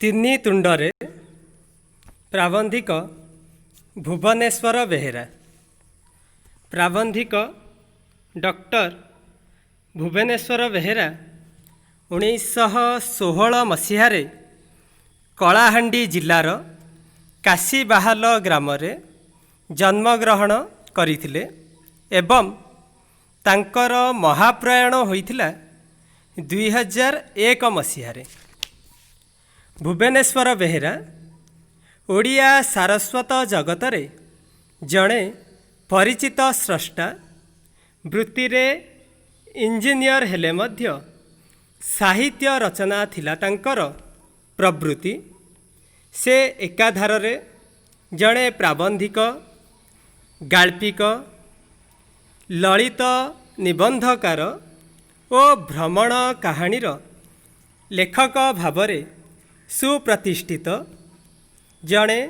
ତିନି ତୁଣ୍ଡରେ ପ୍ରାବନ୍ଧିକ ଭୁବନେଶ୍ୱର ବେହେରା। ପ୍ରାବନ୍ଧିକ ଡକ୍ଟର ଭୁବନେଶ୍ୱର ବେହେରା 1916 ମସିହାରେ କଳାହାଣ୍ଡି ଜିଲ୍ଲାର କାଶୀବାହାଲ ଗ୍ରାମରେ ଜନ୍ମଗ୍ରହଣ କରିଥିଲେ ଏବଂ ତାଙ୍କର ମହାପ୍ରୟାଣ ହୋଇଥିଲା 2001 ମସିହାରେ। ଭୁବନେଶ୍ୱର ବେହେରା ଓଡ଼ିଆ ସାରସ୍ୱତ ଜଗତରେ ଜଣେ ପରିଚିତ ସ୍ରଷ୍ଟା। ବୃତ୍ତିରେ ଇଞ୍ଜିନିୟର ହେଲେ ମଧ୍ୟ ସାହିତ୍ୟ ରଚନା ଥିଲା ତାଙ୍କର ପ୍ରବୃତ୍ତି। ସେ ଏକାଧାରରେ ଜଣେ ପ୍ରାବନ୍ଧିକ, ଗାଳ୍ପିକ, ଲଳିତ ନିବନ୍ଧକାର ଓ ଭ୍ରମଣ କାହାଣୀର ଲେଖକ ଭାବରେ ସୁପ୍ରତିଷ୍ଠିତ। ଜଣେ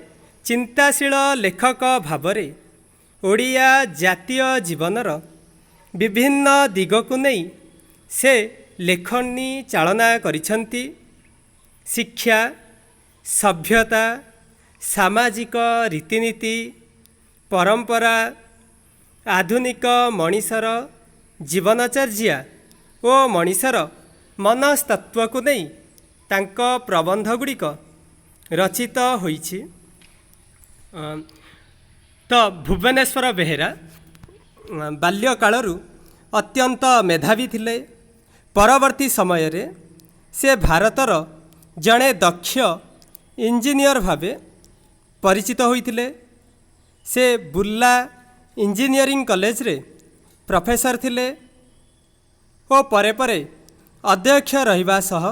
ଚିନ୍ତାଶୀଳ ଲେଖକ ଭାବରେ ଓଡ଼ିଆ ଜାତୀୟ ଜୀବନର ବିଭିନ୍ନ ଦିଗକୁ ନେଇ ସେ ଲେଖନୀ ଚାଳନା କରିଛନ୍ତି। ଶିକ୍ଷା, ସଭ୍ୟତା, ସାମାଜିକ ରୀତିନୀତି, ପରମ୍ପରା, ଆଧୁନିକ ମଣିଷର ଜୀବନଚର୍ଯ୍ୟା ଓ ମଣିଷର ମନସ୍ତତ୍ୱକୁ ନେଇ ତାଙ୍କ ପ୍ରବନ୍ଧ ଗୁଡ଼ିକ ରଚିତ ହୋଇଛି। ତ ଭୁବନେଶ୍ୱର ବେହେରା ବାଲ୍ୟକାଳରୁ ଅତ୍ୟନ୍ତ ମେଧାବୀ ଥିଲେ। ପରବର୍ତ୍ତୀ ସମୟରେ ସେ ଭାରତର ଜଣେ ଦକ୍ଷ ଇଞ୍ଜିନିୟର ଭାବେ ପରିଚିତ ହୋଇଥିଲେ। ସେ ବୁର୍ଲା ଇଞ୍ଜିନିୟରିଂ କଲେଜରେ ପ୍ରଫେସର ଥିଲେ ଓ ପରେ ପରେ ଅଧ୍ୟକ୍ଷ ରହିବା ସହ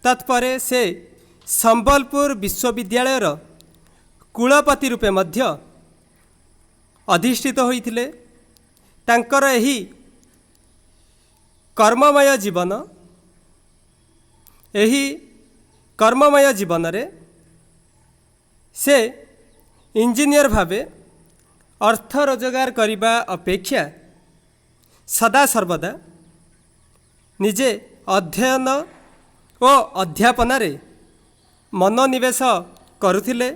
ତତ୍ପରେ ସେ ସମ୍ବଲପୁର ବିଶ୍ୱବିଦ୍ୟାଳୟର କୁଳପତି ରୂପେ ମଧ୍ୟ ଅଧିଷ୍ଠିତ ହୋଇଥିଲେ। ତାଙ୍କର ଏହି କର୍ମମୟ ଜୀବନରେ ସେ ଇଞ୍ଜିନିୟର ଭାବେ ଅର୍ଥ ରୋଜଗାର କରିବା ଅପେକ୍ଷା ସଦାସର୍ବଦା ନିଜେ ଅଧ୍ୟୟନ ଓ ଅଧ୍ୟାପନାରେ ମନୋନିବେଶ କରୁଥିଲେ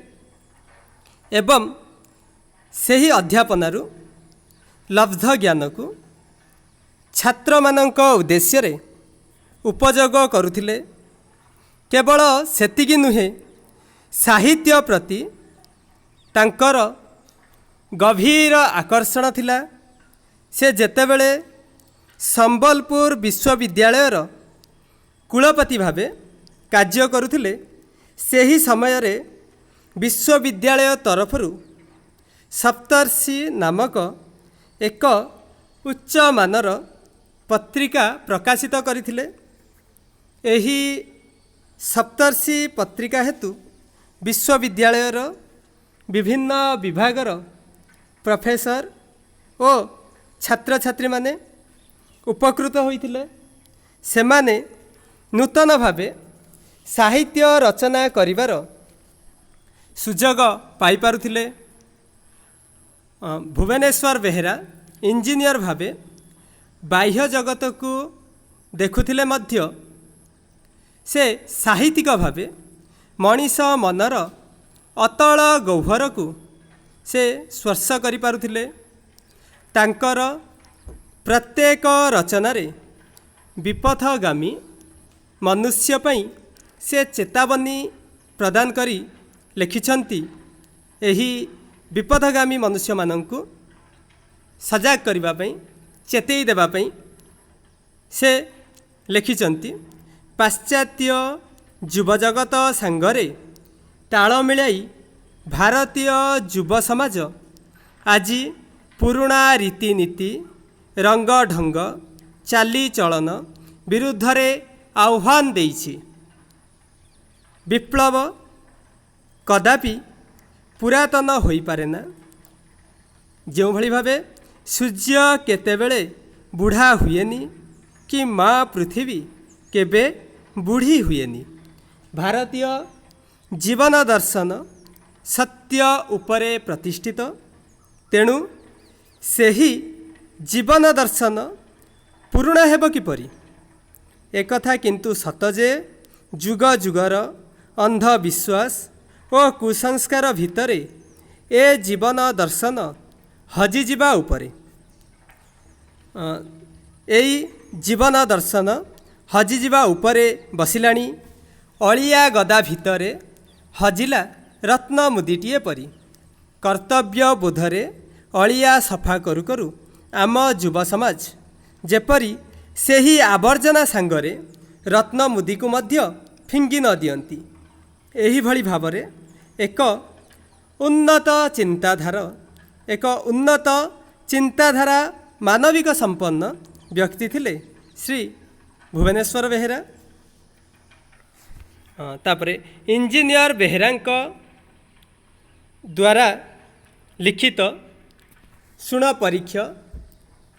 ଏବଂ ସେହି ଅଧ୍ୟାପନାରୁ ଲବ୍ଧ ଜ୍ଞାନକୁ ଛାତ୍ରମାନଙ୍କ ଉଦ୍ଦେଶ୍ୟରେ ଉପଯୋଗ କରୁଥିଲେ। କେବଳ ସେତିକି ନୁହେଁ, ସାହିତ୍ୟ ପ୍ରତି ତାଙ୍କର ଗଭୀର ଆକର୍ଷଣ ଥିଲା। ସେ ଯେତେବେଳେ ସମ୍ବଲପୁର ବିଶ୍ୱବିଦ୍ୟାଳୟର କୁଳପତି ଭାବେ କାର୍ଯ୍ୟ କରୁଥିଲେ, ସେହି ସମୟରେ ବିଶ୍ୱବିଦ୍ୟାଳୟ ତରଫରୁ ସପ୍ତର୍ଷି ନାମକ ଏକ ଉଚ୍ଚମାନର ପତ୍ରିକା ପ୍ରକାଶିତ କରିଥିଲେ। ଏହି ସପ୍ତର୍ଷି ପତ୍ରିକା ହେତୁ ବିଶ୍ୱବିଦ୍ୟାଳୟର ବିଭିନ୍ନ ବିଭାଗର ପ୍ରଫେସର ଓ ଛାତ୍ରଛାତ୍ରୀମାନେ ଉପକୃତ ହୋଇଥିଲେ। ସେମାନେ ନୂତନ ଭାବେ ସାହିତ୍ୟ ରଚନା କରିବାର ସୁଯୋଗ ପାଇପାରୁଥିଲେ। ଭୁବନେଶ୍ୱର ବେହେରା ଇଞ୍ଜିନିୟର ଭାବେ ବାହ୍ୟ ଜଗତକୁ ଦେଖୁଥିଲେ ମଧ୍ୟ ସେ ସାହିତ୍ୟିକ ଭାବେ ମଣିଷ ମନର ଅତଳ ଗହ୍ୱରକୁ ସେ ସ୍ପର୍ଶ କରିପାରୁଥିଲେ। ତାଙ୍କର ପ୍ରତ୍ୟେକ ରଚନାରେ ବିପଥଗାମୀ ମନୁଷ୍ୟ ପାଇଁ ସେ ଚେତାବନୀ ପ୍ରଦାନ କରି ଲେଖିଛନ୍ତି। ଏହି ବିପଥଗାମୀ ମନୁଷ୍ୟମାନଙ୍କୁ ସଜାଗ କରିବା ପାଇଁ, ଚେତେଇ ଦେବା ପାଇଁ ସେ ଲେଖିଛନ୍ତି। ପାଶ୍ଚାତ୍ୟ ଯୁବଜଗତ ସାଙ୍ଗରେ ତାଳ ମିଳାଇ ଭାରତୀୟ ଯୁବ ସମାଜ ଆଜି ପୁରୁଣା ରୀତିନୀତି, ରଙ୍ଗ ଢଙ୍ଗ, ଚାଲିଚଳନ ବିରୁଦ୍ଧରେ ଆହ୍ୱାନ ଦେଇଛି। ବିପ୍ଳବ କଦାପି ପୁରାତନ ହୋଇପାରେ ନା। ଯେଉଁଭଳି ଭାବେ ସୂର୍ଯ୍ୟ କେତେବେଳେ ବୁଢ଼ା ହୁଏନି କି ମା ପୃଥିବୀ କେବେ ବୁଢ଼ୀ ହୁଏନି। ଭାରତୀୟ ଜୀବନ ଦର୍ଶନ ସତ୍ୟ ଉପରେ ପ୍ରତିଷ୍ଠିତ। ତେଣୁ ସେହି ଜୀବନ ଦର୍ଶନ ପୁରୁଣା ହେବ କିପରି? एकथा किंतु सत जे जुग जुगर अंधविश्वास और कुसंस्कार भितरे ए जीवन दर्शन हजिजिबा उपरे एई जीवन दर्शन हजिजिबा उपरे बसिलाणी अलिया गदा भितरे हजिला रत्न मुदिटिए परी कर्तव्य बोधरे अलिया सफा करू करू आम युव समाज जेपरी सेही आवर्जना सांगरे रत्न मुदी को मध्य फिंगी न दियंती एही भली भावरे एक उन्नत चिंताधारा मानविक संपन्न व्यक्ति थिले श्री भुवनेश्वर बेहेरा। तापरे इंजीनियर बेहेरांक द्वारा लिखित शुण परीक्षा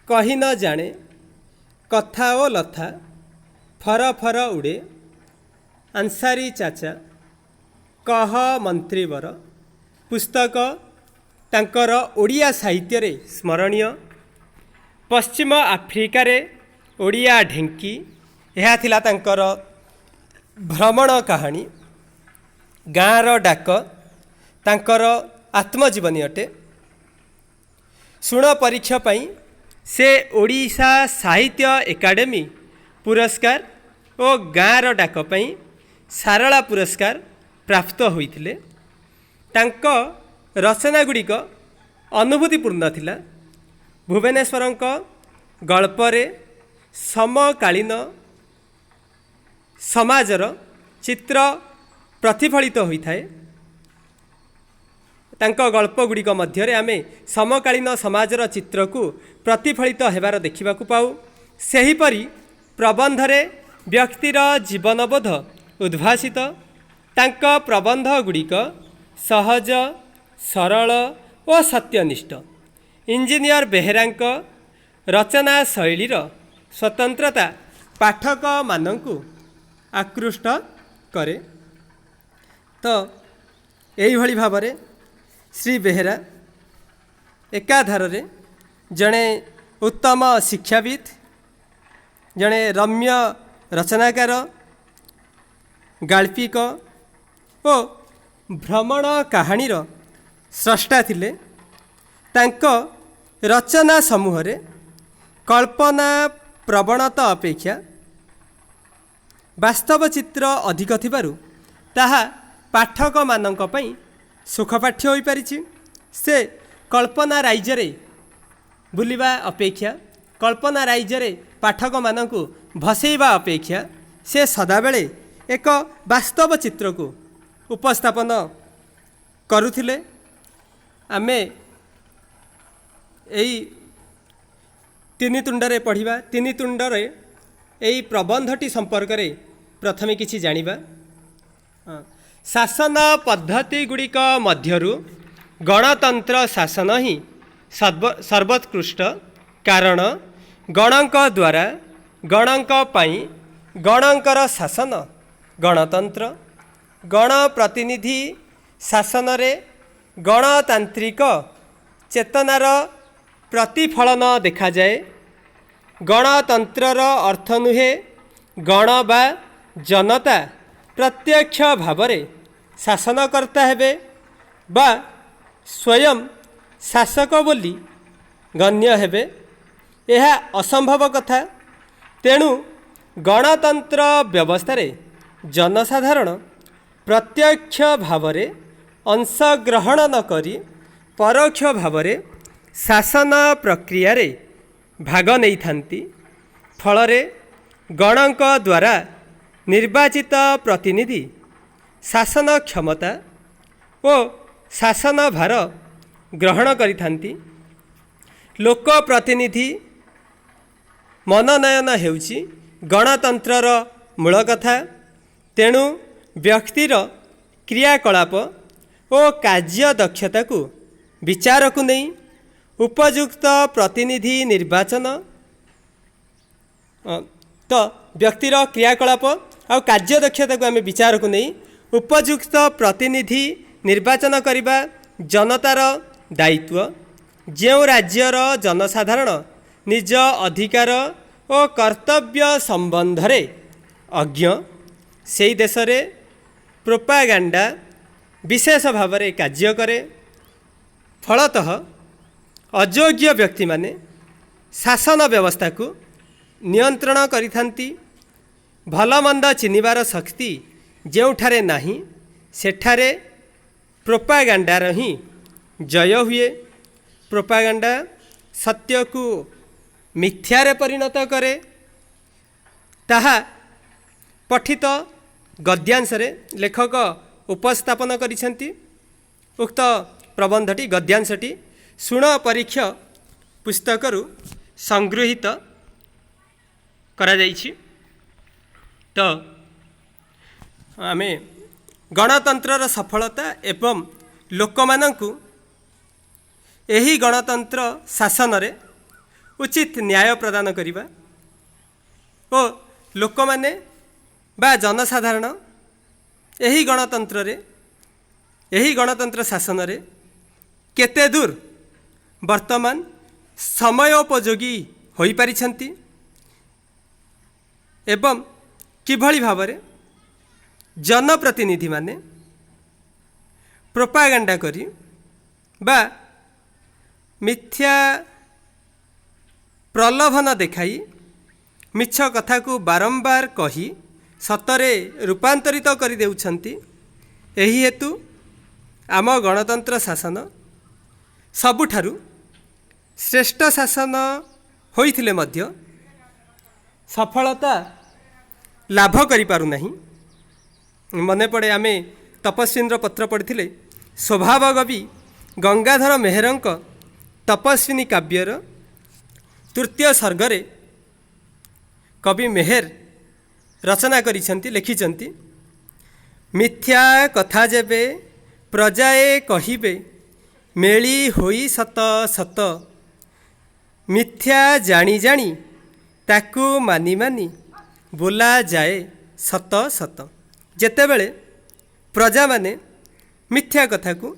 कही न जाने कथा ओ लथा फर फर उड़े आंसारी चाचा कह मंत्रीवर पुस्तक तांकर ओडिया साहित्य रे स्मरणीय पश्चिम आफ्रिकार ओडिया ढेंकी यह थिला तांकर भ्रमण कहानी गाँर डाक तांकर आत्मजीवनी अटे। शुण परीक्षा पाई से ओडिशा साहित्य एकाडेमी पुरस्कार और गाँर डाक पाई सारला पुरस्कार प्राप्त होइथिले। तांक रचना गुड़िक अनुभूतिपूर्ण थिला। भुवनेश्वरंक गल्परे समकालीन समाजर चित्र प्रतिफलित होता है। तांक गल्प गुड़िक मध्य आमे समकालीन समाजर चित्र को प्रतिफलित हेबार देखा पाऊ। सेहीपरि प्रबंधरे व्यक्तिर जीवनबोध उद्भासित। तांक प्रबंध गुड़िक सहज सरल और सत्यनिष्ठ। इंजीनियर बेहेरांक रचना शैलीर स्वतंत्रता पाठक मानंकु आकृष्ट करे। तो यही भली भावरे श्री बेहेरा एकाधार जड़े उत्तम शिक्षाविद जड़े रम्य रचनाकार गाल्पिक और भ्रमण कहानीर स्रष्टा थिले। तांक रचना समूह रे कल्पना प्रवणता अपेक्षा वास्तव चित्र अधिक थिबारु ताहा पाठक मानंक पई सुखपाठ्य होई परिछि। से कल्पना राज्य बुलिबा अपेक्षा कल्पना राज्य पाठक मानंकु भसेइबा अपेक्षा से सदाबेले एक वास्तव चित्र को उपस्थापन करुथिले। आमे एई तीन तुंडरे पढ़िबा। तीन तुंडरे एई प्रबंधटी संपर्क रे प्रथमे किछि जानिबा। शासन पद्धति गुड़िक मध्यरु गणतंत्र शासन ही सर्वोत्कृष्ट। कारण गणक द्वारा गणक पाई गणकर शासन गणतंत्र। गण प्रतिनिधि शासन रे गणतांत्रिक चेतनार प्रतिफलन देखा जाए। गणतंत्रर अर्थ नुहे गण बा जनता प्रत्यक्ष भावरे शासनकर्ता हेबे बा स्वयं शासक बोली गण्य हेबे। यह असंभव कथा। तेणु गणतंत्र व्यवस्था जनसाधारण प्रत्यक्ष भावरे अंशग्रहण न करी परोक्ष भावरे शासन प्रक्रिया रे भाग नहीं थांती। फलरे गणक द्वारा निर्वाचित प्रतिनिधि शासन क्षमता और शासन भार ग्रहण करिथांती। लोक प्रतिनिधि मनोनयन हेउची गणतंत्रर मूल कथा। तेणु व्यक्तिर क्रियाकलाप और कार्य दक्षता को विचार को नहीं उपयुक्त प्रतिनिधि निर्वाचन तो व्यक्तिर क्रियाकलाप और कार्य दक्षता को आम विचार को नहीं उपयुक्त प्रतिनिधि निर्वाचन करने जनतार दायित्व। जो राज्यर जनसाधारण निज अधिकार और कर्तव्य संबंध रे अज्ञ से देश रे ପ୍ରୋପାଗାଣ୍ଡା ବିଶେଷ ଭାବରେ କାର୍ଯ୍ୟ କରେ। ଫଳତଃ ଅଯୋଗ୍ୟ ବ୍ୟକ୍ତିମାନେ ଶାସନ ବ୍ୟବସ୍ଥାକୁ ନିୟନ୍ତ୍ରଣ କରିଥାନ୍ତି। ଭଲମନ୍ଦ ଚିହ୍ନିବାର ଶକ୍ତି ଯେଉଁଠାରେ ନାହିଁ ସେଠାରେ ପ୍ରୋପାଗାଣ୍ଡାର ହିଁ ଜୟ ହୁଏ। ପ୍ରୋପାଗାଣ୍ଡା ସତ୍ୟକୁ ମିଥ୍ୟାରେ ପରିଣତ କରେ। ତାହା ପଠିତ ଗଦ୍ୟାଂଶରେ ଲେଖକ ଉପସ୍ଥାପନ କରିଛନ୍ତି। ଉକ୍ତ ପ୍ରବନ୍ଧଟି ଗଦ୍ୟାଂଶଟି ଶୁଣ ପରୀକ୍ଷ ପୁସ୍ତକରୁ ସଂଗୃହୀତ କରାଯାଇଛି। ତ ଆମେ ଗଣତନ୍ତ୍ରର ସଫଳତା ଏବଂ ଲୋକମାନଙ୍କୁ ଏହି ଗଣତନ୍ତ୍ର ଶାସନରେ ଉଚିତ ନ୍ୟାୟ ପ୍ରଦାନ କରିବା ଓ ଲୋକମାନେ ବା ଜନସାଧାରଣ ଏହି ଗଣତନ୍ତ୍ର ଶାସନରେ କେତେ ଦୂର ବର୍ତ୍ତମାନ ସମୟୋପଯୋଗୀ ହୋଇପାରିଛନ୍ତି ଏବଂ କିଭଳି ଭାବରେ ଜନପ୍ରତିନିଧିମାନେ ପ୍ରୋପାଗାଣ୍ଡା କରି ବା ମିଥ୍ୟା ପ୍ରଲୋଭନ ଦେଖାଇ ମିଛ କଥାକୁ ବାରମ୍ବାର କହି ସତରେ ରୂପାନ୍ତରିତ କରିଦେଉଛନ୍ତି। ଏହି ହେତୁ ଆମ ଗଣତନ୍ତ୍ର ଶାସନ ସବୁଠାରୁ ଶ୍ରେଷ୍ଠ ଶାସନ ହୋଇଥିଲେ ମଧ୍ୟ ସଫଳତା ଲାଭ କରିପାରୁନାହିଁ। ମନେ ପଡ଼େ ଆମେ ତପସ୍ୱିନୀର ପତ୍ର ପଢ଼ିଥିଲେ। ସ୍ୱଭାବ କବି ଗଙ୍ଗାଧର ମେହେରଙ୍କ ତପସ୍ୱିନୀ କାବ୍ୟର ତୃତୀୟ ସର୍ଗରେ କବି ମେହେର ରଚନା କରିଛନ୍ତି, ଲେଖିଛନ୍ତି, ମିଥ୍ୟା କଥା ଯେବେ ପ୍ରଜାଏ କହିବେ ମେଳି ହୋଇ ସତ ସତ, ମିଥ୍ୟା ଜାଣି ଜାଣି ତାକୁ ମାନି ମାନି ବୋଲାଯାଏ ସତ ସତ। ଯେତେବେଳେ ପ୍ରଜାମାନେ ମିଥ୍ୟା କଥାକୁ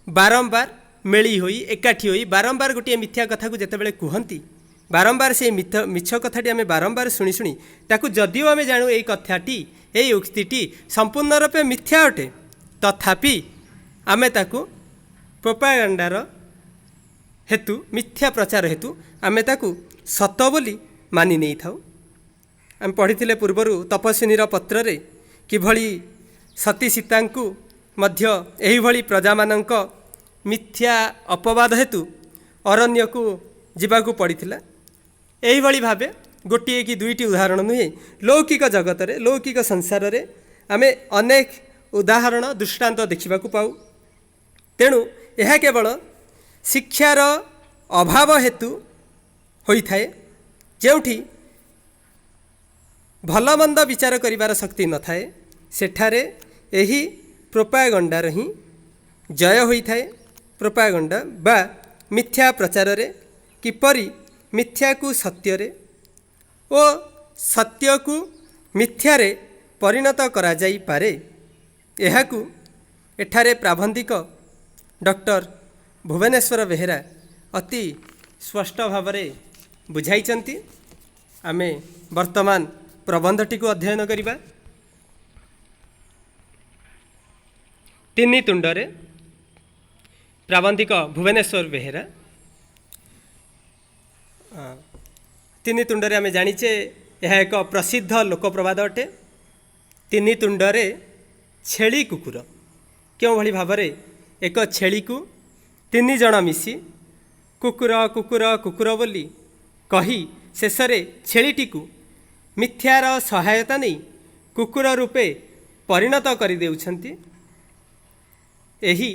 ବାରମ୍ବାର ମେଳି ହୋଇ ଏକାଠି ହୋଇ ବାରମ୍ବାର ଗୋଟିଏ ମିଥ୍ୟା କଥାକୁ ଯେତେବେଳେ କୁହନ୍ତି, ବାରମ୍ବାର ସେଇ ମିଛ କଥାଟି ଆମେ ବାରମ୍ବାର ଶୁଣି ଶୁଣି ତାକୁ ଯଦିଓ ଆମେ ଜାଣୁ ଏଇ କଥାଟି ଏଇ ଉକ୍ତିଟି ସମ୍ପୂର୍ଣ୍ଣ ରୂପେ ମିଥ୍ୟା ଅଟେ, ତଥାପି ଆମେ ତାକୁ ପ୍ରୋପାଗାଣ୍ଡାର ହେତୁ ମିଥ୍ୟା ପ୍ରଚାର ହେତୁ ଆମେ ତାକୁ ସତ ବୋଲି ମାନି ନେଇଥାଉ। ଆମେ ପଢ଼ିଥିଲେ ପୂର୍ବରୁ ତପସ୍ୱିନୀର ପତ୍ରରେ କିଭଳି ସତୀ ସୀତାଙ୍କୁ ମଧ୍ୟ ଏହିଭଳି ପ୍ରଜାମାନଙ୍କ ମିଥ୍ୟା ଅପବାଦ ହେତୁ ଅରଣ୍ୟକୁ ଯିବାକୁ ପଡ଼ିଥିଲା। ଏହିଭଳି ଭାବେ ଗୋଟିଏ କି ଦୁଇଟି ଉଦାହରଣ ନୁହେଁ, ଲୌକିକ ଜଗତରେ ଲୌକିକ ସଂସାରରେ ଆମେ ଅନେକ ଉଦାହରଣ ଦୃଷ୍ଟାନ୍ତ ଦେଖିବାକୁ ପାଉ। ତେଣୁ ଏହା କେବଳ ଶିକ୍ଷାର ଅଭାବ ହେତୁ ହୋଇଥାଏ, ଯେଉଁଠି ଭଲମନ୍ଦ ବିଚାର କରିବାର ଶକ୍ତି ନଥାଏ ସେଠାରେ ଏହି ପ୍ରୋପାଗାଣ୍ଡାର ହିଁ ଜୟ ହୋଇଥାଏ। ପ୍ରୋପାଗାଣ୍ଡା ବା ମିଥ୍ୟା ପ୍ରଚାରରେ କିପରି ମିଥ୍ୟାକୁ ସତ୍ୟରେ ଓ ସତ୍ୟକୁ ମିଥ୍ୟାରେ ପରିଣତ କରାଯାଇପାରେ, ଏହାକୁ ଏଠାରେ ପ୍ରାବନ୍ଧିକ ଡକ୍ଟର ଭୁବନେଶ୍ୱର ବେହେରା ଅତି ସ୍ପଷ୍ଟ ଭାବରେ ବୁଝାଇଛନ୍ତି। ଆମେ ବର୍ତ୍ତମାନ ପ୍ରବନ୍ଧଟିକୁ ଅଧ୍ୟୟନ କରିବା। ତିନି ତୁଣ୍ଡରେ ପ୍ରାବନ୍ଧିକ ଭୁବନେଶ୍ୱର ବେହେରା। ତିନି ତୁଣ୍ଡରେ ଆମେ ଜାଣିଛେ ଏହା ଏକ ପ୍ରସିଦ୍ଧ ଲୋକପ୍ରବାଦ ଅଟେ। ତିନି ତୁଣ୍ଡରେ ଛେଳି କୁକୁର। କେଉଁଭଳି ଭାବରେ ଏକ ଛେଳିକୁ ତିନି ଜଣ ମିଶି କୁକୁର କୁକୁର କୁକୁର ବୋଲି କହି ଶେଷରେ ଛେଳିଟିକୁ ମିଥ୍ୟାର ସହାୟତା ନେଇ କୁକୁର ରୂପେ ପରିଣତ କରିଦେଉଛନ୍ତି। ଏହି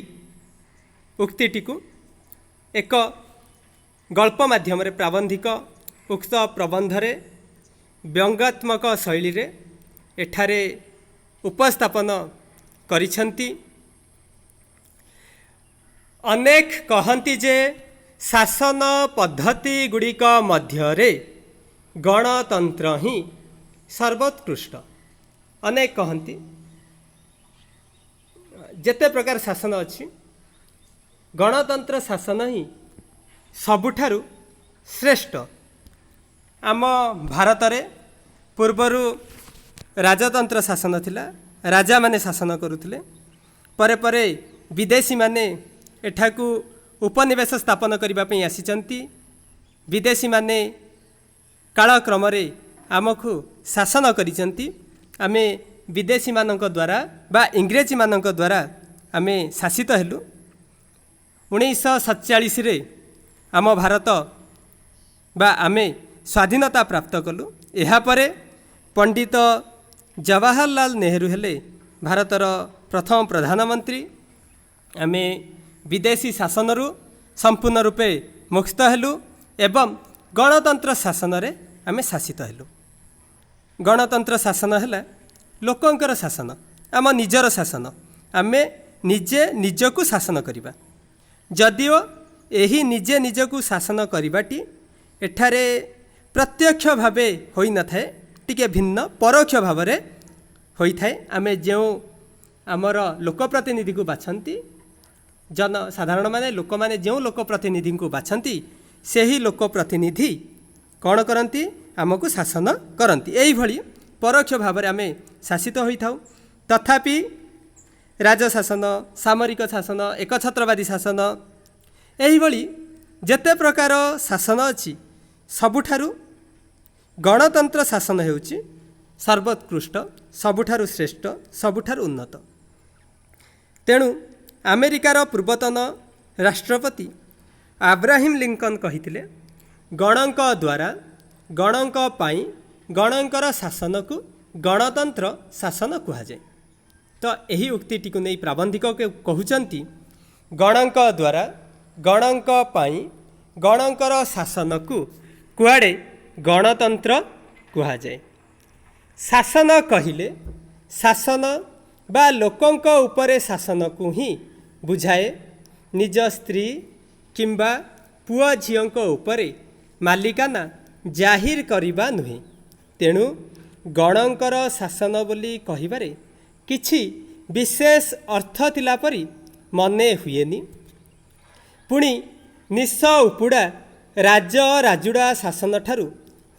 ଉକ୍ତିଟିକୁ ଏକ ଗଳ୍ପ ମାଧ୍ୟମରେ ପ୍ରାବନ୍ଧିକ ଉକ୍ତ ପ୍ରବନ୍ଧରେ ବ୍ୟଙ୍ଗାତ୍ମକ ଶୈଳୀରେ ଏଠାରେ ଉପସ୍ଥାପନ କରିଛନ୍ତି। ଅନେକ କହନ୍ତି ଯେ ଶାସନ ପଦ୍ଧତି ଗୁଡ଼ିକ ମଧ୍ୟରେ ଗଣତନ୍ତ୍ର ହିଁ ସର୍ବୋତ୍କୃଷ୍ଟ। ଅନେକ କହନ୍ତି ଯେତେ ପ୍ରକାର ଶାସନ ଅଛି ଗଣତନ୍ତ୍ର ଶାସନ ହିଁ ସବୁଠାରୁ ଶ୍ରେଷ୍ଠ। ଆମ ଭାରତରେ ପୂର୍ବରୁ ରାଜତନ୍ତ୍ର ଶାସନ ଥିଲା, राजा माने शासन करुथिले। परे परे विदेशी माने एठाकू उपनिवेश स्थापन करने पई आसिचंती। विदेशी माने कालक्रम आमको शासन करिचंती। आमे विदेशी मानक द्वारा बा इंग्रेजी मानक द्वारा आमे शासित हेलु। 1947 रे आम भारत बा आमे स्वाधीनता प्राप्त कलु। एहा परे पंडित जवाहरलाल नेहरू हेले भारतर प्रथम प्रधानमंत्री। आमे विदेशी शासनरु संपूर्ण रूपे मुक्त हेलु एवं गणतंत्र शासन रे आमे शासित हेलु। गणतंत्र शासन है लोकंकर शासन, आम निजर शासन। आमे निजे निजकू शासन करिबा। जदिओ एही निजे निजकू शासन करिबाटी एठारे प्रत्यक्ष भावे होई न थाए, टिके भिन्न परोक्ष भावरे होई थाए। आमे जो आमर लोकप्रतिनिधि को बाछंती, जन साधारण माने लोक माने जो लोकप्रतिनिधि को बाछंती सेही लोकप्रतिनिधि कौन करती आमको शासन करती। यही भली परोक्ष भाव में आमे शासित होई थाउ। तथापि राजशासन, सामरिक शासन, एकछत्रवादी शासन, यही भली जेते प्रकार शासन अछि सबुठारु गणतंत्र शासन हेउची सर्वोत्कृष्ट, सबुठारु श्रेष्ठ, सबुठारु उन्नत। तेणु अमेरिकार पूर्वतन राष्ट्रपति अब्राहम लिंकन कहिथिले गणक द्वारा गणक पाई गणकर शासन को गणतंत्र शासन कहुए। तो यही उक्ति को नहीं प्राबंधिक कहउचंती गणक द्वारा गणक पाई गणकर शासन को कुआड़े गणतंत्र कहुए। शासन कहिले शासन बा लोकंक उपरे शासन को ही बुझाए, निज स्त्री किंबा पुआ झीओंक उपरे मालिकाना जाहिर करिबा नुहे। तेणु गणकर शासन बोली कहिबारे किछि विशेष अर्थ थिला परी मने हुएनी। पुणी निश उपुड़ा राज राजुड़ा शासन ठारू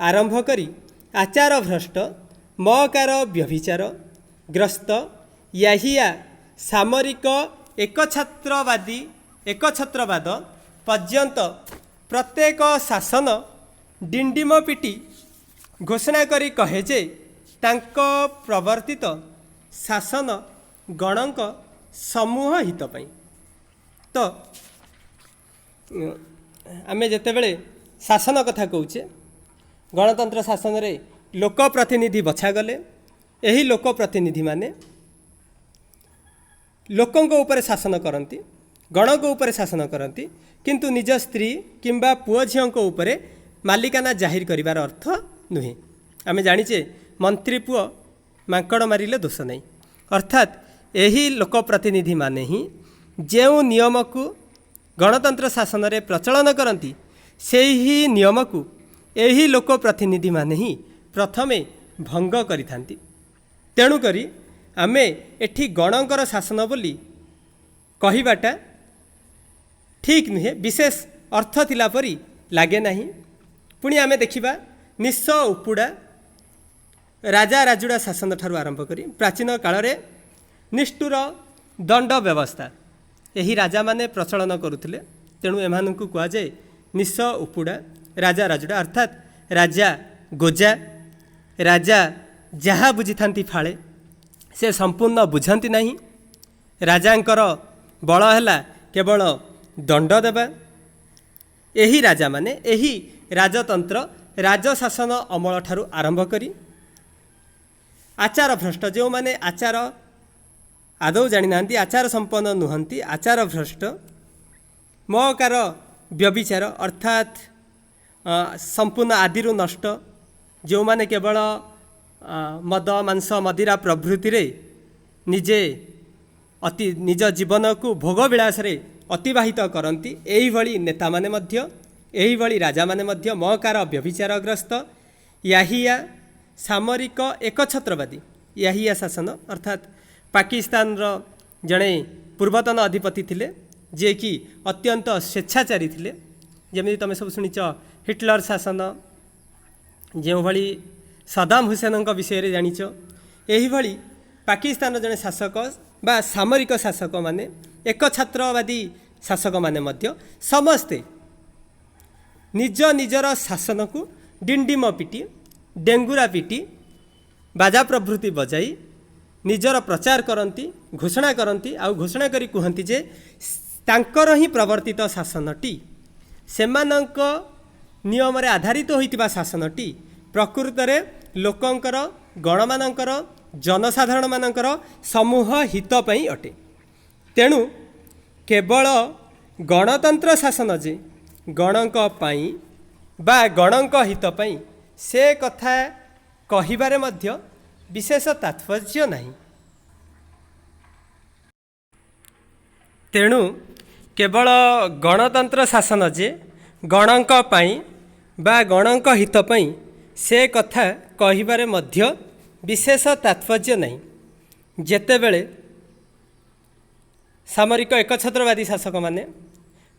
आरंभ करी आचार भ्रष्ट मकार व्यभिचार ग्रस्त याहिया सामरिक एकछत्रवाद पर्यंत प्रत्येक शासन डिंडिम पिटी घोषणा करी कहे जे तांको प्रवर्तित शासन गणक समूह हित पाई। तो आमे जेतेबेले शासन कथा कहूचे गणतंत्र शासन रे लोक प्रतिनिधि बछा गले। यही लोक प्रतिनिधि माने लोकंक ऊपर शासन करती, गणक ऊपर शासन करती, किंतु निज स्त्री किंबा पुओ झीओंक ऊपर मालिकाना जाहिर करिवार अर्थ नुहे। आमे जानिचे मंत्री पुओ मांकड़ मारिले दोष नहीं। अर्थात यही लोक प्रतिनिधि माने ही जो नियम को गणतंत्र शासन रे प्रचलन करती से ही नियम को यही लोक प्रतिनिधि माने ही प्रथमे भंग करि थांती। तेणु करी आमे एठी गणकर शासन बोली कहिबाटा ठीक नुहे, विशेष अर्थ थिला परी लागे नहीं। पुणी आमे देखिबा निश उपुड़ा राजा राजुड़ा शासन ठारू आरंभ करी प्राचीन काल रे निष्ठुर दंड व्यवस्था यही राजा माने प्रचलन करुथिले। तेणु एमानकु कुआ जाए निश उपुड़ा राजा राजुड़ा, अर्थात राजा गोजा, राजा जहा बुझी थांती फाळे से संपूर्ण बुझंती नहीं। राजांकर बल है केवल दंड देवा। यही राजा माने यही राजतंत्र राजशासन अमल ठारू आरंभ करी आचार भ्रष्ट जो माने आचार आदौ जानी नांती, आचार संपन्न नुहंती, आचार भ्रष्ट मकार व्यभिचार अर्थात संपूर्ण आदिरु नष्ट, जो माने केवल मद मांस मदिरा प्रभृति रे निजे निज जीवन को भोग विलास रे अतिवाहित करती। यही भली नेता माने मध्य, यही भली राजा माने मध्य मकार व्यभिचारग्रस्त याहिया सामरिक एकछत्रवादी याहिया शासन, अर्थात पाकिस्तान रो जड़े पूर्वतन अधिपति थिले जे कि अत्यंत स्वेच्छाचारी थिले। जमी तुम सब शुणिच हिटलर शासन, जो भली सदाम हुसैन विषय रे जानिच, यही भली पाकिस्तान जड़े शासक बा सामरिक शासक माने एकछत्रवादी शासक माने मध्य समस्ते निज निजर शासन को डिंडिम पिटी डेंगुरा पिटी बाजा प्रभृति बजाई निजर प्रचार करती घोषणा करती आ घोषणा करी कहती जे तांकर ही प्रवर्तित शासनटी सेमानंक नियम रे आधारित होइतिबा शासनटी प्रकृत रे लोकंकर गणमानंकर जनसाधारण मानंकर समूह हित पई अटे। तेणु केवल गणतंत्र शासन जे गणक पई बा गणक हित पई से कथा कहिबारे मध्य विशेष तात्पर्य नहीं। तेणु केवल गणतंत्र शासन जे गणक पई बा गणक हित पई से कथा कहिबारे मध्य विशेष तात्पर्य नहीं। जेतेबेले सामरिक एकछत्रवादी शासक माने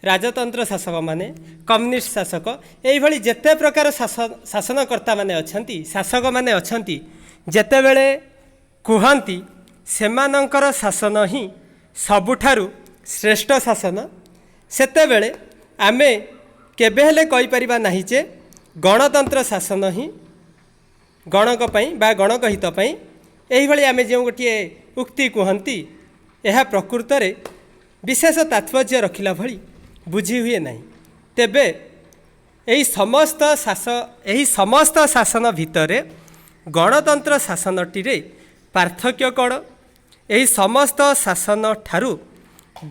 राजतंत्र शासक माने कम्युनिस्ट शासक यही जेते प्रकार शासनकर्ता माने अछंती शासक माने अछंती जेतेबेले कुहंती सेमानंकर शासन ही सबुठारु श्रेष्ठ शासन सेतेबेले आमे केबे हेले कहि परिबा नाही जे गणतंत्र शासन ही गणक पई बा गणक हित पई एही भली आमे जे गोटे उक्ति कहती यह प्रकृत रे विशेष तात्पर्य रखिला भली बुझी हुए नहीं। तेबे यही समस्त शासन भितरे गणतंत्र शासनटी रे पार्थक्य कौन यही समस्त शासन ठारू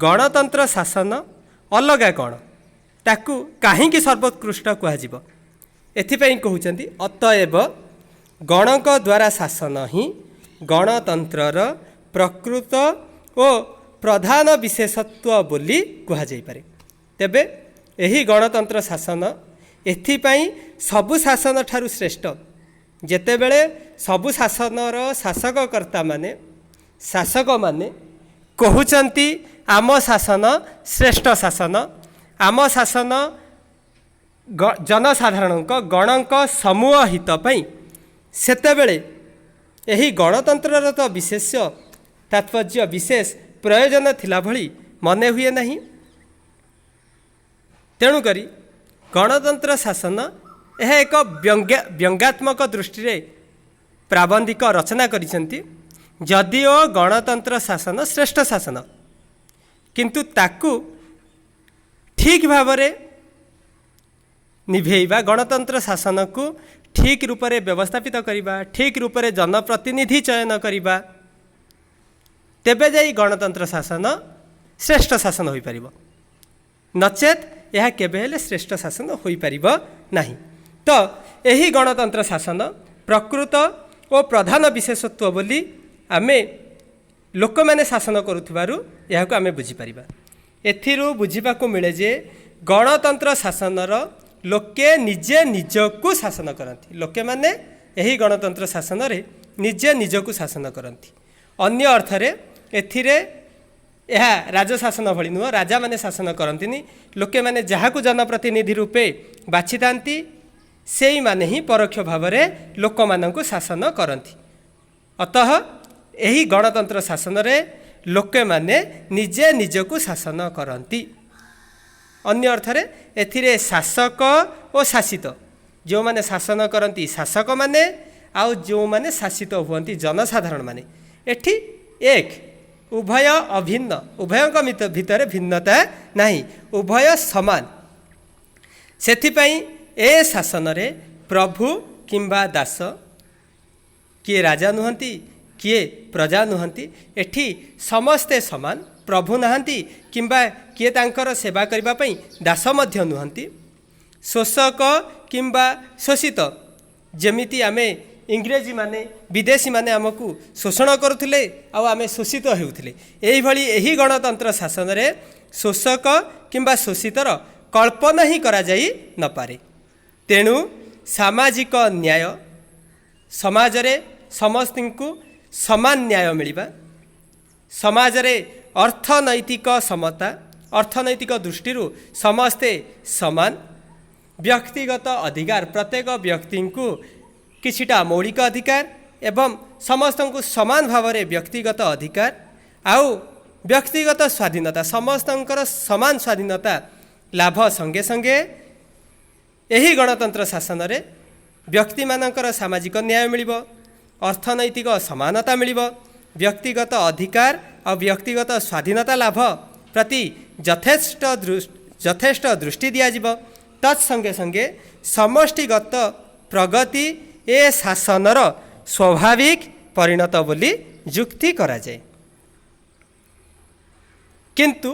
गणतंत्र शासन अलगा कौन ताकू काहींकी सर्वोत्कृष्ट कहुब एथिपाई कहउचंती अतएव गणक द्वारा शासन ही गणतंत्रर प्रकृत ओ प्रधान विशेषत्व बोली कहुई पारे। तेबे यही गणतंत्र शासन एथिपाई सबु शासन ठारू श्रेष्ठ जेतेबेले सबु शासनर शासककर्ता माने शासक माने कहउचंती आम शासन श्रेष्ठ शासन आम शासन जनसाधारण गणक समूह हित पई सेतेबेले यही गणतंत्रर तो विशेष तात्पर्य विशेष प्रयोजन थिला भली मने हुए नहीं। तेणुकरी गणतंत्र शासन यह एक व्यंग्यात्मक दृष्टि रे प्राबंधिक रचना करिसेंती जदिओ गणतंत्र शासन श्रेष्ठ शासन किंतु ताकू ठीक भावरे निभेइबा गणतंत्र शासन को ठीक रूप से व्यवस्थापित करवा ठीक रूप से जनप्रतिनिधि चयन करवा तेबे जाई गणतंत्र शासन श्रेष्ठ शासन हो पारिबो नचेत यह केबे हेले श्रेष्ठ शासन हो पारिबो नाही। तो यही गणतंत्र शासन प्रकृत और प्रधान विशेषत्व बोली आमे लोक मैंने शासन करुथिबारु यहाकु आमे बुझी परिबा। एथिरु बुझिबाकु मिले जे गणतंत्र शासनर लोके निजे निजकु शासन करती लोके माने यही गणतंत्र शासन रे निजे निजकु शासन करती अन्य अर्थरे एथिरे यह राजशासन भली नुह राजा माने शासन करंतिनी लोके माने जहाकु जनप्रतिनिधि रूपे बाछि थांती सेई माने ही परोक्ष भाव रे लोक मानकु शासन करंती। अतः यही गणतंत्र शासन रे लोके माने निजे निजकु शासन करंती। अन्य अर्थरे एथिरे शासक और शासित जो माने शासन करंती शासक माने आउ जो माने शासित हुअंती जनसाधारण माने एठी एक उभय अभिन्न उभयक भितर भिन्नता नहीं उभय समान। सेथिपाई ए शासन रे प्रभु किंबा दास किए राजा नुहंती किए प्रजा नुहंती एठी समस्ते समान प्रभु नहांती किंबा किए तांकर सेवा करिबा पई दास मध्य नुहंती शोषक किंबा शोषित जेमिति आमे इंग्रेजी माने विदेशी माने आमको शोषण करुथिले आमे शोषित हेउथिले एही भली एही गणतंत्र शासन रे शोषक किंबा शोषितर कल्पना ही करा जाई न पारे। तेणु सामाजिक न्याय समाज रे समस्तଙ୍କୁ समान न्याय मिलिबा समाज रे अर्थनैतिक समता अर्थनैतिक दृष्टि समस्ते समान व्यक्तिगत अधिकार प्रत्येक व्यक्ति को किछिटा मौलिक अधिकार एवं समस्त को समान भाव में व्यक्तिगत अधिकार आउ व्यक्तिगत स्वाधीनता समस्तंकर समान स्वाधीनता लाभ संगे संगे यही गणतंत्र शासन रे व्यक्ति मानकर सामाजिक न्याय मिलिबो, अर्थनैतिक समानता मिलिबो, व्यक्तिगत अधिकार और व्यक्तिगत स्वाधीनता लाभ प्रति यथेष्ट दृष्टि दियाजिबो। तत्संगे संगे समष्टिगत प्रगति ए शासनर स्वाभाविक परिणत बोली जुक्ति करा जाए। किंतु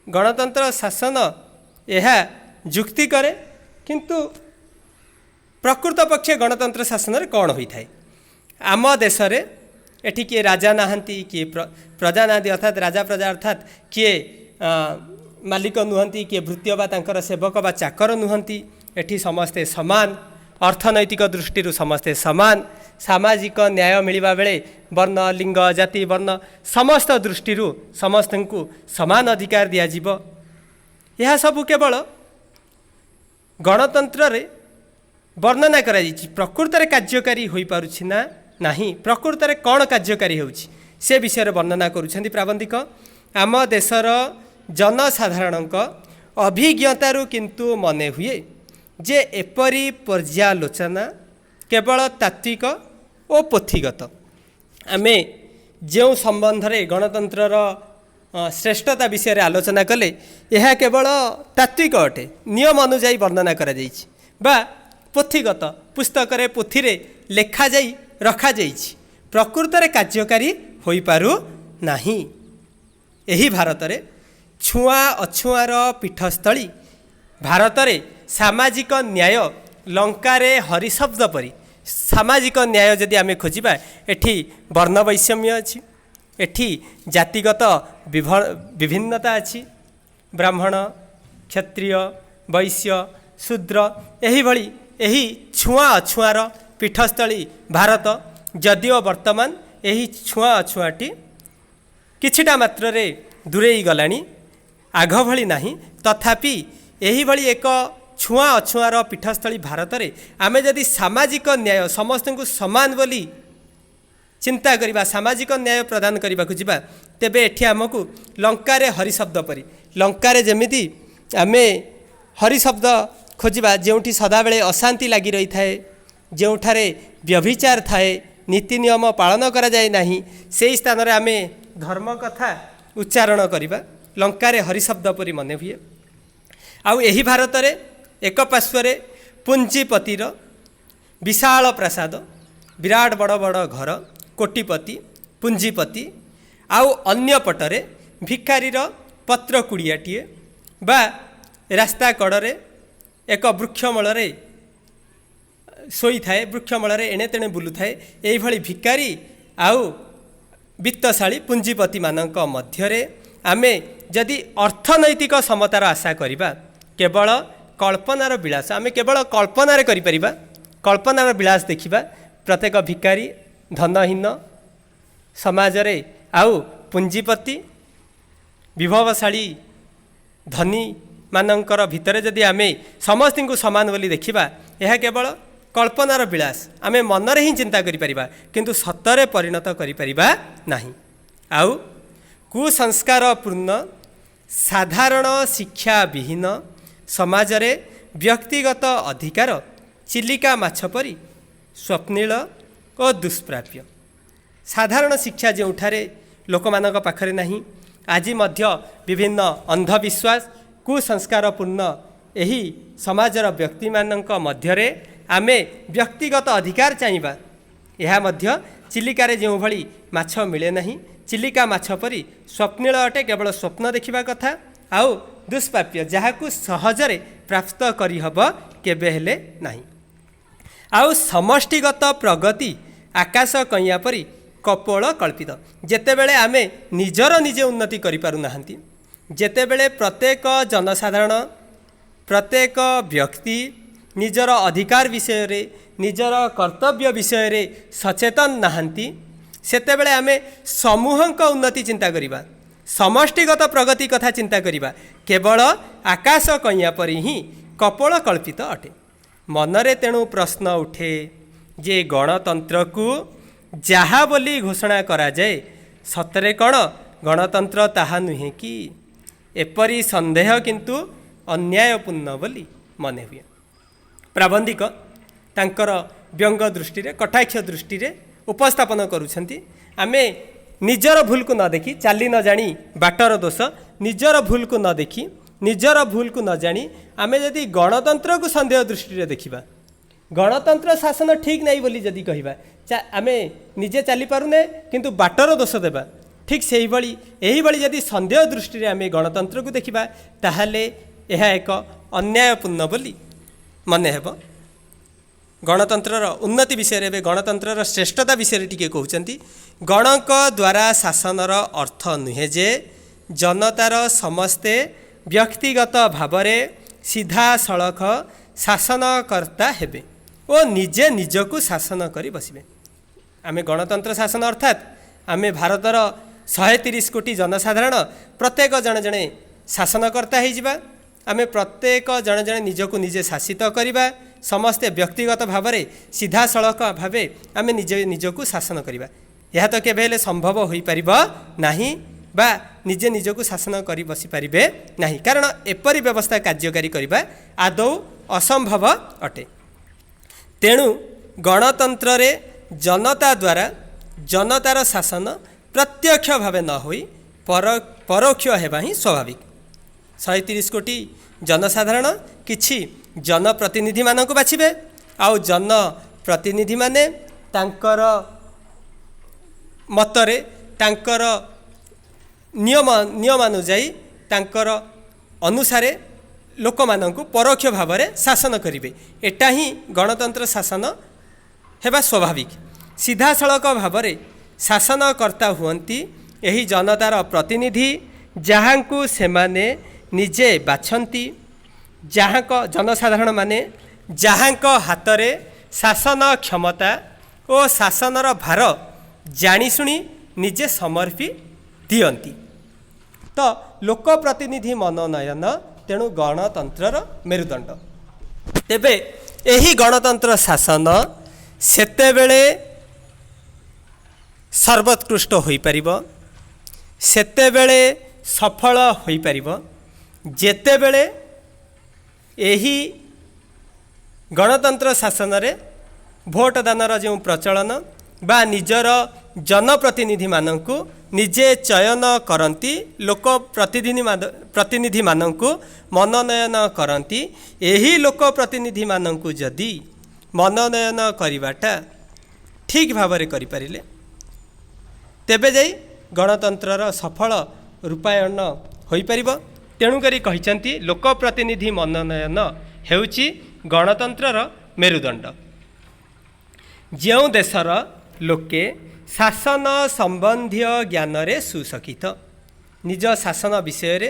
गणतंत्र शासन यह जुक्ति करे, किंतु प्रकृत पक्षे गणतंत्र शासन कौन होता है? आम देश रे एठी किए राजा नहांती, किए प्रजा नाहांती, अर्थात राजा प्रजा अर्थात किए मालिक नुहंती, किए भृत्य बा तांकर सेवक बा चाकर नुहंती। एठी समस्ते समान, अर्थनैतिक दृष्टि समस्ते समान, सामाजिक न्याय मिलवा बेले वर्ण लिंग जाति वर्ण समस्त दृष्टि समस्त को समान अधिकार दिज्व। यह सबू केवल गणतंत्र रे वर्णना करा जाइछि, प्रकृत रे कार्यकारी होई पारुछि ना नहीं, प्रकृत रे कौन कार्यकारी होछि से विषय वर्णना करुछन्ति प्राबंधिक। आम देशर जनसाधारणक अभिज्ञतारू किंतु मने हुए जे एपरी पर्यालोचना केवल तात्विक और पोथीगत। आमे जो संबंध रे गणतंत्रर श्रेष्ठता विषय आलोचना कले यह केवल तात्विक अटे, नियम अनुजाई वर्णना करा जाइछि बा पोथीगत पुस्तक रे पोथी रे लेखा जाई रखा जाइछि, प्रकृत रे कार्यकारी होई पारु नाही। एही भारत रे छुआ अछुआर पीठस्थली भारत रे सामाजिक न्याय लंकारे हरिशब्द परी सामाजिक न्याय जदि आमे खोजिबा एठी वर्ण वैषम्य अछि, एठी जातिगत विभिन्नता अछि, ब्राह्मण क्षत्रिय वैश्य शूद्र एही भली एही छुआ अछुआर पीठस्थली भारत। जदिओ वर्तमान एही छुआ अछुआटी किछिटा मात्र रे दूरेई गलानी, आघ भली नाही, तथापि एही भली एक छुआ अछुआर पीठस्थली भारत रे आमे जदि सामाजिक न्याय समस्त को समान बोली चिंता करिबा, सामाजिक न्याय प्रदान करने को जिबा, तेबे एठी आमको लंकारे हरिशब्द परी लंकारे जेमिति आमे हरिशब्द खोजिबा जोंठी सदाबेले अशांति लगी रही थाए, जोठारे व्यभिचार थाए, नीति नियम पालन करा जाए नाही, से स्थान रे आमे धर्म कथा उच्चारण करिबा लंकारे हरिशब्द परी मने हुए। आउ एही भारत रे एक पार्श्वरे पुंजीपतिर विशाल प्रासाद, विराट बड़ बड़ घर, कोटिपति पुंजीपति, आउ अन्य पटरे भिखारीर पत्र कुड़ियाटीए बा रास्ता कड़े एक वृक्षमूल शोई थाए, वृक्षमूल एणे तेणे बुलू थाए। यही भली भिकारी आउ वित्तशाली पुंजीपति मानक मध्यरे आमे जदि अर्थनैतिक समतार आशा करिबा, केवल कल्पनार विलास आमे केवल कल्पनार करि परिबा, कल्पनार विलास देखिबा। प्रत्येक भिकारी धनहीन समाज रे आउ पुंजीपति विभवशाली धनी मानकर भितरे जदि आमे समस्त को समान बोली देखिबा, यह केवल कल्पनार विलास आमे मनरे ही चिंता करि परिबा, किंतु सतरे परिणत करि परिबा नाही। आउ कुसंस्कार पूर्ण साधारण शिक्षा विहीन समाज रे व्यक्तिगत अधिकार चिलिका माछ परी स्वप्निल और दुष्प्राप्य। साधारण शिक्षा जोठारे लोक मानक पाखरे नाही, आज मध्य विभिन्न अंधविश्वास कुसंस्कारपूर्ण यही समाजर व्यक्ति मानक मध्यरे आमे व्यक्तिगत अधिकार चाहिबा, यह मध्य चिलिकारे जो भली माछ मिले नहीं, चिलिका माछ परी स्वप्निल अटे, केवल स्वप्न देखिबा कथा। आउ दुष्प्राप्य जहाकू सहजरे प्राप्त करी हब केबे हेले नाही। आउ समष्टिगत प्रगति आकाश कइया परी कपोल कल्पित। जेतेबेले आमे निजर निजे उन्नति करि पारु नाहंती, जेतेबेले प्रत्येक जनसाधारण प्रत्येक व्यक्ति निजर अधिकार विषय रे निजर कर्तव्य विषय रे सचेतन नाहंती, सेतेबेले आमे समूहक उन्नति चिंता करिबा, समष्टिगत प्रगति कथा चिंता करिबा, केवल आकाश कइया परी ही कपोल कल्पित अटे। मनरे तेणु प्रश्न उठे जे गणतंत्र को जहा बोली घोषणा करा जाए सतरे कौन गणतंत्र ताहा नुहे कि एपरी संदेह किंतु अन्यायपूर्ण बोली मन हुए। प्राबंधिक तांकर व्यंग दृष्टि कटाक्ष दृष्टि उपस्थापन करुछंती आमे निजर भूल को न देखी चाली न जानी बाटर दोष निजर भूल को न देखी निजर भूल को न जानी आमे यदि गणतंत्र को संदेह दृष्टि देखिबा गणतंत्र शासन ठीक नहीं बोली जदि कहबा आमे निजे चली पारुने किंतु बाटर दोष देबा ठीक से यही भली यदि संदेह दृष्टि आमे गणतंत्र को देखिबा ताहाले यह एक अन्यायपूर्ण बोली मने हेब। गणतंत्र उन्नति विषय में गणतंत्र श्रेष्ठता विषय टी कहते गणक द्वारा शासनर अर्थ नुहे जे जनतार समस्ते व्यक्तिगत भाव सीधा सड़क शासनकर्ता हेबे और निजे निजको शासन करी बसिबे। आमे गणतंत्र शासन अर्थात आमे भारतर 130 कोटी जनसाधारण प्रत्येक जन जने शासनकर्ता हो जावा आमे प्रत्येक जन जने निजको निजे शासित करिबा समस्ते व्यक्तिगत भाव सीधा सड़क भाव आमे निजे निजको शासन करिबा यह तो केबेले संभव होई परिबा नाही बा निजे निजको शासन करी बसी पारिबे नाही कारण एपरी व्यवस्था कार्यकारी करिबा आदौ असंभव अटे। तेणु गणतंत्र रे जनता द्वारा जनतार शासन प्रत्यक्ष भाव न होई परोक्ष हेबा ही स्वाभाविक। 130 कोटी जनसाधारण किछि जनप्रतिनिधि मानक बाछिबे आउ जनप्रतिनिधि माने तांकर मतरे तांकर नियम अनुजाई तांकर अनुसारे लोक मानक परोक्ष भाव में शासन करेंगे एटा ही गणतंत्र शासन हेबा स्वाभाविक। सीधा सड़क भाव में शासनकर्ता हुंती यही जनतार प्रतिनिधि जहाँकु सेमाने निजे बाछंती जहाँक जनसाधारण माने जहाँक हाथ में शासन क्षमता और शासनर भार जाणीशुणी निजे समर्पी दियंती तो लोक प्रतिनिधि मनोनयन तेणु गणतंत्रर मेरुदंड। तेबे एही गणतंत्र शासन सेतेबेले सर्वोत्कृष्ट होई परिबो सेतेबेले सफल होई परिबो जेतेबेले एही गणतंत्र शासन रे भोट दानर जो प्रचलन बा निजर जनप्रतिनिधि मानकु निजे चयन करती लोक प्रतिनिधि मानकु मनोनयन करती यही लोक प्रतिनिधि मानकु जदि मनोनयन करिवाटा ठीक भाव में करिपारिले तेबे जाई गणतंत्रर सफल रूपायन होई परिबो। तेणु करी कहिसंती लोक प्रतिनिधि मनोनयन हेउची गणतंत्रर मेरुदंड। ଯେଉଁ देशर लोके शासन संबंधी ज्ञान रे सुशिक्षित निज शासन विषय रे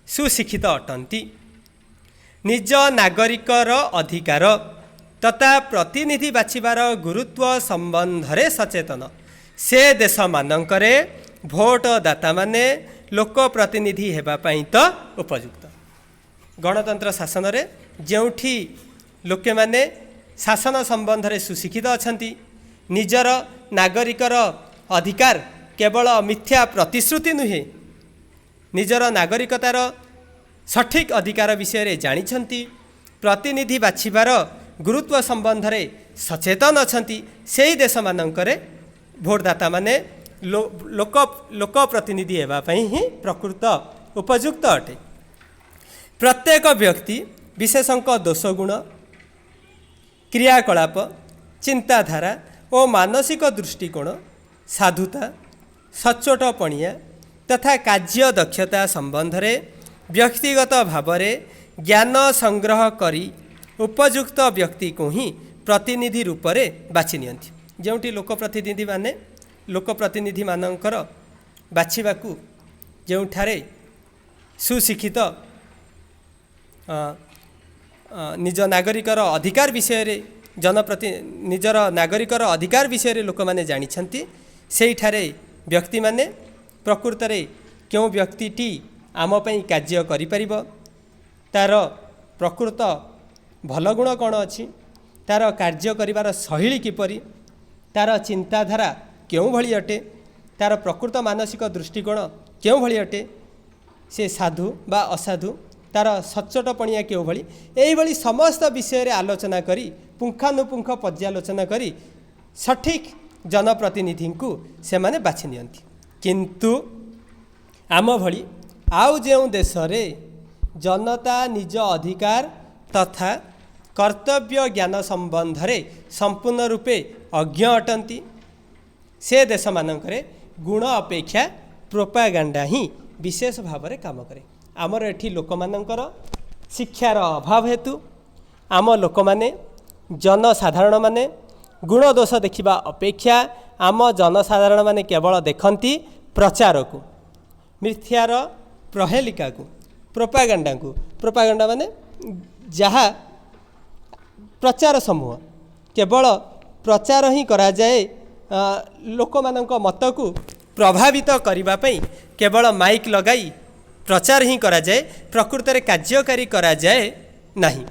सुशिक्षित अटंती निज नागरिकर अधिकार तथा प्रतिनिधि बाछिबार गुरुत्व संबंध रे सचेतन से देश मानकरे भोट दाता माने लोक प्रतिनिधि हेबा पई तो उपयुक्त। गणतंत्र शासन रे जेउठी लोके माने शासन संबंध रे सुशिक्षित अछंती निजर नागरिकर अधिकार केवल मिथ्या प्रतिश्रुति नुहे निजर नागरिकतार सठिक अधिकार विषय रे जानिछंती प्रतिनिधि बाछिबार गुरुत्व संबंध रे सचेतन अछंती सेही देश मानकरे भोटदाता माने लोक प्रतिनिधि हेबा पई ही प्रकृत उपयुक्त अटे। प्रत्येक व्यक्ति विशेषज्ञ दोषगुण क्रियाकलाप चिंताधारा और मानसिक दृष्टिकोण साधुता सचोटपणिया तथा कार्य दक्षता संबंध रे व्यक्तिगत भाव में ज्ञान संग्रह करी उपयुक्त व्यक्ति को ही प्रतिनिधि रूप में बाछि नियंती। जोटी लोक प्रतिनिधि मानकर बाछिबाकू जोठारे सुशिक्षित निज नागरिकर अधिकार विषय रे निजर नागरिकर अधिकार विषय रे लोक माने जानिछंती सेठारे व्यक्ति माने प्रकृत रे क्यों व्यक्तिटी आम पई कार्य करि परिबो तार प्रकृत भल गुण कौन अच्छी तार कार्य करिवार शैली किपरि, तार चिंताधारा केउं भली अटे, तार प्रकृत मानसिक दृष्टिकोण केउं भली अटे, से साधु बा असाधु, तार सच्चटपणिया केउं भली, एही भली समस्त विषय रे आलोचना करी पुंखानुपुंख पर्यालोचना करी सठिक जनप्रतिनिधि को से माने बाछि नियंती। किंतु आम भली आउ जेउ देश रे जनता निज अधिकार तथा कर्तव्य ज्ञान संबंध रे संपूर्ण रूपे अज्ञ अटंती, से देश मानकरे गुण अपेक्षा प्रोपागांडा ही विशेष भाव में काम करे। आमर एठी लोक मानकर शिक्षार अभाव हेतु आम लोक माने जनसाधारण माने गुण दोष देखिबा अपेक्षा आम जनसाधारण माने केवल देखंती प्रचार को, मिथ्यार प्रहेलिका को, प्रोपागांडा को। प्रोपागांडा माने जहा प्रचार समूह केवल प्रचार ही करा जाए, लोक मानक मत को प्रभावित करबा पई केवल माइक लगाई प्रचार ही करा जाए, प्रकृत रे कार्यकारी करा जाए नहीं।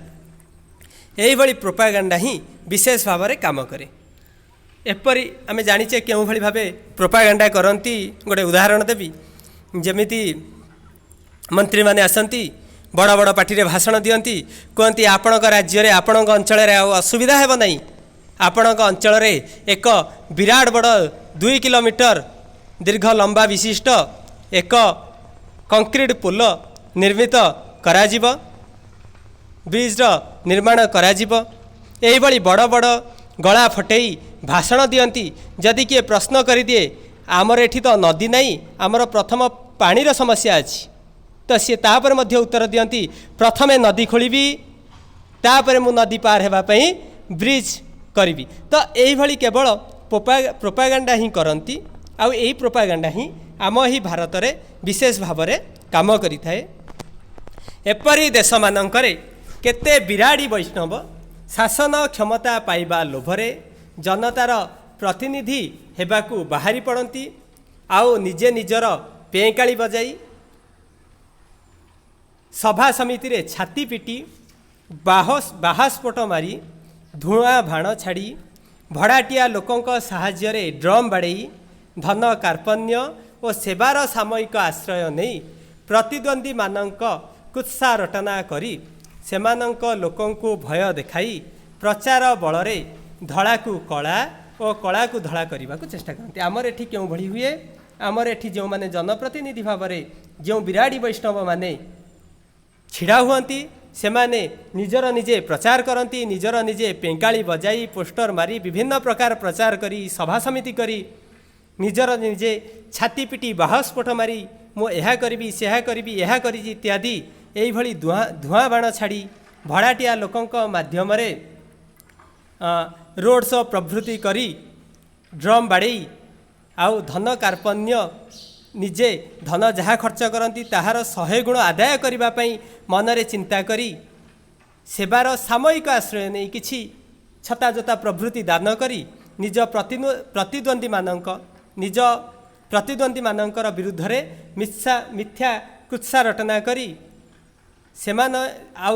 एही भली प्रोपागांडा ही विशेष भाव में काम करे। एपरी आमे जानिचे केउं भली भावे प्रोपागांडा करंती। गोटे उदाहरण देबी, जेमिति मंत्री माने आसंती बड़ बड़ पार्टी रे भाषण दियंती, कहती आपणक राज्य रे आपणक अंचल रे असुविधा हेब नहीं, आपणक अंचल रे एक विराट बड़ 2 किलोमीटर दीर्घ लंबा विशिष्ट एक कंक्रीट पोल निर्मित कराजिब, ब्रिज निर्माण कराजिब। एही भली बड़ बड़ गला फटेई भाषण दियंती। जदि किए प्रश्न कर दिए आमर एठी तो नदी नहीं, आमर प्रथम पानीर समस्या अछि, तो सी तापर मध्य उत्तर दियंती प्रथमे नदी खोलिबी, तापर मु नदी पार हेबा पई ब्रिज करिबी। तो एही भली केवल प्रोपागांडा ही करंती। आउ एही प्रोपागांडा ही आम ही भारत रे विशेष भाव में काम करि थाए। एपरी देश मानकरे केते बिराड़ी वैष्णव शासन क्षमता पाइबा लोभरे जनतार प्रतिनिधि हेबाकू बाहरी पड़ती, आउ निजे निजर पेंकाली बजाई सभा समिति रे छाती पिटी बाहास्फोट मारी धुआं भाण छाड़ी भड़ाटिया लोकंक साहाय्य रे ड्रम बाड़ेई धन कार्पण्य और सेवार सामयिक आश्रय नहीं प्रतिद्वंदी मानक कुत्सा रटना करी सेमानंक लोकंकु भय देखाई प्रचार बलरे धड़ा को कला और कला को धड़ा करने को चेष्टा करते। आमर एठी क्यों भली हुए, आमर एठी जो माने जनप्रतिनिधि भाव में जो बिराड़ी वैष्णव माने छिड़ा हुअंती से माने निजर निजे प्रचार करती, निजर निजे पेंकाली बजाई पोस्टर मारी विभिन्न प्रकार प्रचार करी सभा समिति करी निजर निजे छाती पिटी बाहस्फोट मारी मु एहा करिबी सेहा करिबी एहा करिजी इत्यादि एही भली धुआं बाण छाड़ी भड़ाटिया लोकंक माध्यम रे रोड शो प्रभृति करी ड्रम बाड़ेई आउ धन कार्पण्य निजे धन जहाँ खर्च करती ताहार 100 गुण आदाय करबा पई मनरे चिंता करी सेवार सामयिक आश्रय नहीं किछि छता जोता प्रभृति दान करी निज प्रतिद्वंदी मानकर विरुद्ध रे मिथ्या कुत्सा रटना करी सेमान आउ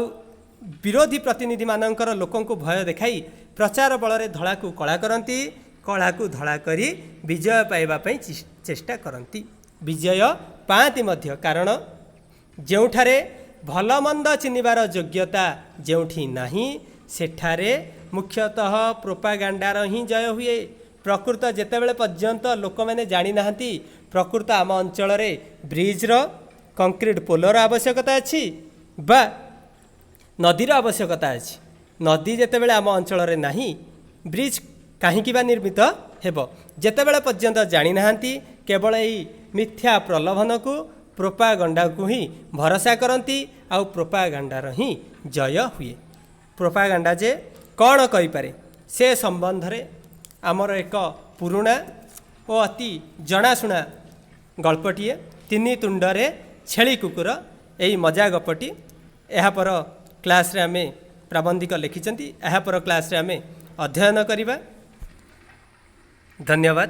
विरोधी प्रतिनिधि मानकर लोकों को भय देखाई प्रचार बल धड़ा को कला करती, कला को धड़ा करी विजय पाइबा पई चेष्टा करती। विजय पाती मध्य कारण जोठारे भल मंद चिन्हबार योग्यता जोठी नाही सेठारे मुख्यतः प्रोपागांडार ही जय हुए। प्रकृत जेतेबेले पर्यंत लोक मैंने जानी नाहंती प्रकृत आम अंचल रे ब्रिजर कंक्रीट पोलर आवश्यकता अच्छी बा नदीर आवश्यकता अच्छी। नदी जेतेबेले आम अंचल रे नाही ब्रिज काहींकी बा निर्मित हेबो जेतेबेले पर्यंत जानी नाहंती केवल एही मिथ्या प्रलोभन को प्रोपागांडा को ही भरोसा करती आउ प्रोपागांडार ही जय हुए। प्रोपागांडा जे कौन करिपारे से संबंध रे आमर एक पुराणा और अति जनाशुना गल्पटीए तीन तुंडरे छेली कुकुर यही मजा गपटी यापर क्लास रे आमे प्राबंधिक लिखिछंती यापर क्लास रे आमे अध्ययन करिबा। धन्यवाद।